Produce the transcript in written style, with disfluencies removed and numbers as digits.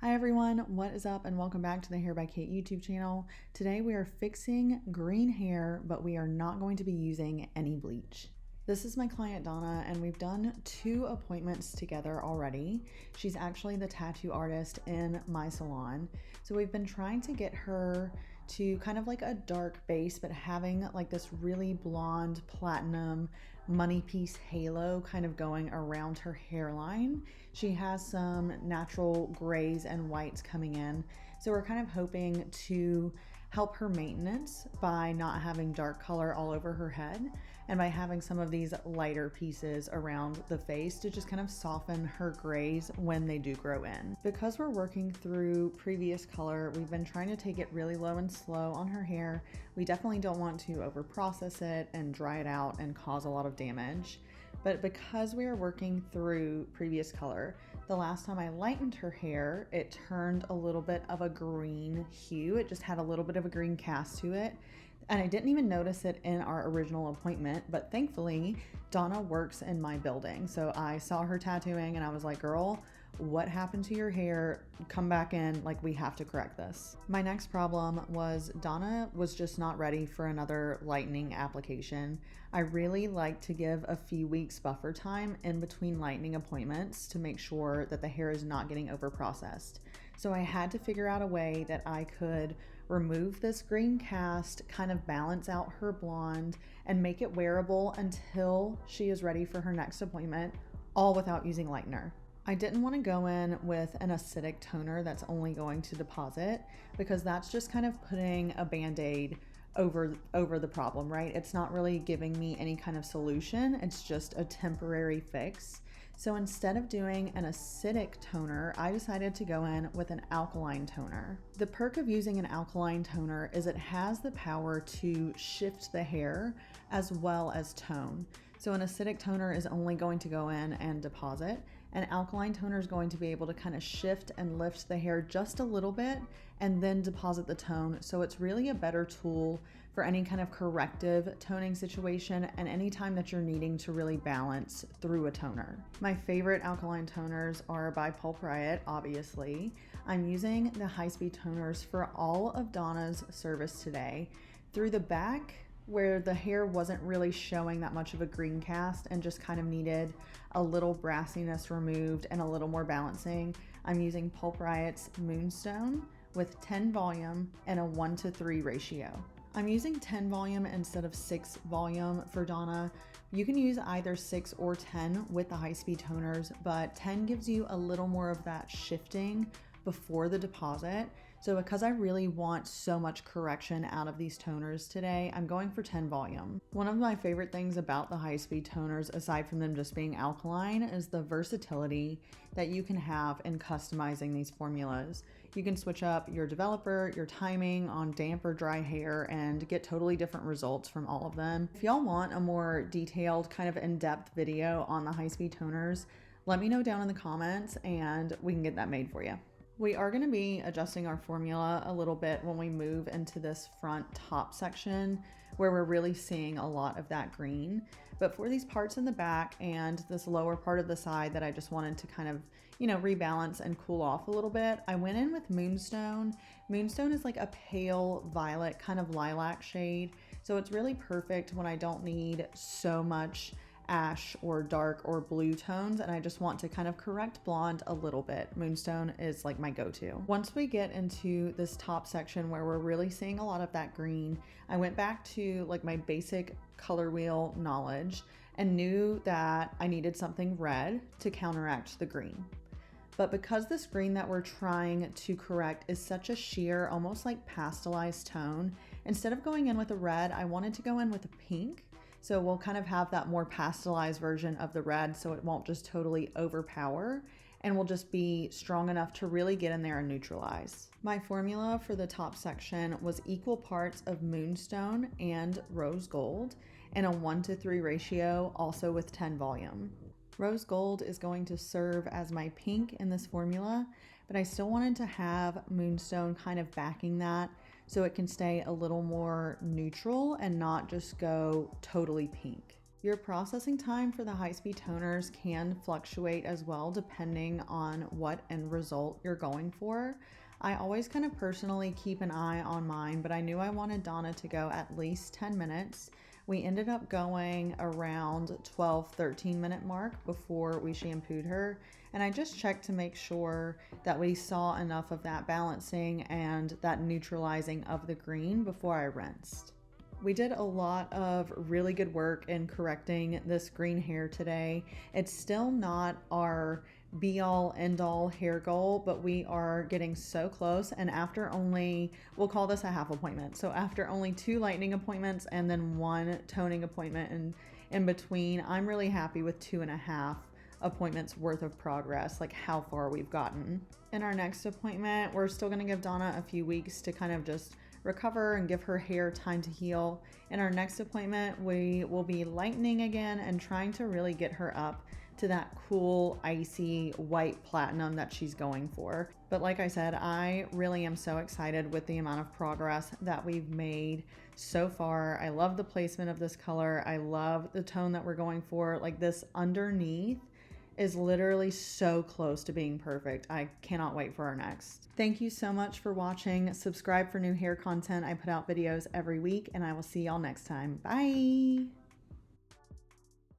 Hi everyone, what is up and welcome back to the Hair by Kate YouTube channel. Today we are fixing green hair, but we are not going to be using any bleach. This is my client Donna and we've done 2 appointments together already. She's actually the tattoo artist in my salon. So we've been trying to get her to kind of like a dark base, but having like this really blonde platinum money piece halo kind of going around her hairline. She has some natural grays and whites coming in. So we're kind of hoping to help her maintenance by not having dark color all over her head and by having some of these lighter pieces around the face to just kind of soften her grays when they do grow in. Because we're working through previous color, we've been trying to take it really low and slow on her hair. We definitely don't want to over process it and dry it out and cause a lot of damage. But because we are working through previous color, the last time I lightened her hair, it turned a little bit of a green hue. It just had a little bit of a green cast to it. And I didn't even notice it in our original appointment, but thankfully Donna works in my building. So I saw her tattooing and I was like, girl, what happened to your hair? Come back in, like we have to correct this. My next problem was Donna was just not ready for another lightening application. I really like to give a few weeks buffer time in between lightening appointments to make sure that the hair is not getting over processed. So I had to figure out a way that I could remove this green cast, kind of balance out her blonde and make it wearable until she is ready for her next appointment, all without using lightener. I didn't want to go in with an acidic toner that's only going to deposit because that's just kind of putting a band-aid over the problem, right? It's not really giving me any kind of solution. It's just a temporary fix. So instead of doing an acidic toner, I decided to go in with an alkaline toner. The perk of using an alkaline toner is it has the power to shift the hair as well as tone. So an acidic toner is only going to go in and deposit. An alkaline toner is going to be able to kind of shift and lift the hair just a little bit and then deposit the tone. So it's really a better tool for any kind of corrective toning situation and any time that you're needing to really balance through a toner. My favorite alkaline toners are by Pulp Riot, obviously. I'm using the high-speed toners for all of Donna's service today. Through the back, where the hair wasn't really showing that much of a green cast and just kind of needed a little brassiness removed and a little more balancing, I'm using Pulp Riot's Moonstone with 10 volume and a 1:3 ratio. I'm using 10 volume instead of 6 volume for Donna. You can use either 6 or 10 with the high-speed toners, but 10 gives you a little more of that shifting before the deposit. So because I really want so much correction out of these toners today, I'm going for 10 volume. One of my favorite things about the high-speed toners, aside from them just being alkaline, is the versatility that you can have in customizing these formulas. You can switch up your developer, your timing on damp or dry hair and get totally different results from all of them. If y'all want a more detailed kind of in-depth video on the high-speed toners, let me know down in the comments and we can get that made for you. We are going to be adjusting our formula a little bit when we move into this front top section where we're really seeing a lot of that green. But for these parts in the back and this lower part of the side that I just wanted to kind of, rebalance and cool off a little bit, I went in with Moonstone. Moonstone is like a pale violet kind of lilac shade. So it's really perfect when I don't need so much ash or dark or blue tones and I just want to kind of correct blonde a little bit. Moonstone is like my go-to. Once we get into this top section where we're really seeing a lot of that green, I went back to like my basic color wheel knowledge and knew that I needed something red to counteract the green. But because this green that we're trying to correct is such a sheer, almost like pastelized tone, instead of going in with a red, I wanted to go in with a pink. So we'll kind of have that more pastelized version of the red so it won't just totally overpower and will just be strong enough to really get in there and neutralize. My formula for the top section was equal parts of Moonstone and Rose Gold and a 1:3 ratio, also with 10 volume. Rose Gold is going to serve as my pink in this formula, but I still wanted to have Moonstone kind of backing that so it can stay a little more neutral and not just go totally pink. Your processing time for the high-speed toners can fluctuate as well depending on what end result you're going for. I always kind of personally keep an eye on mine, but I knew I wanted Donna to go at least 10 minutes. We ended up going around 12-13 minute mark before we shampooed her, and I just checked to make sure that we saw enough of that balancing and that neutralizing of the green before I rinsed. We did a lot of really good work in correcting this green hair today. It's still not our be-all end-all hair goal, but we are getting so close. And after only, we'll call this a half appointment. So after only 2 lightening appointments and then 1 toning appointment and in between, I'm really happy with 2.5 appointments worth of progress, like how far we've gotten. In our next appointment, we're still gonna give Donna a few weeks to kind of just recover and give her hair time to heal. In our next appointment, we will be lightening again and trying to really get her up to that cool, icy white platinum that she's going for. But like I said, I really am so excited with the amount of progress that we've made so far. I love the placement of this color. I love the tone that we're going for. Like, this underneath is literally so close to being perfect. I cannot wait for our next. Thank you so much for watching. Subscribe for new hair content. I put out videos every week, and I will see y'all next time. Bye.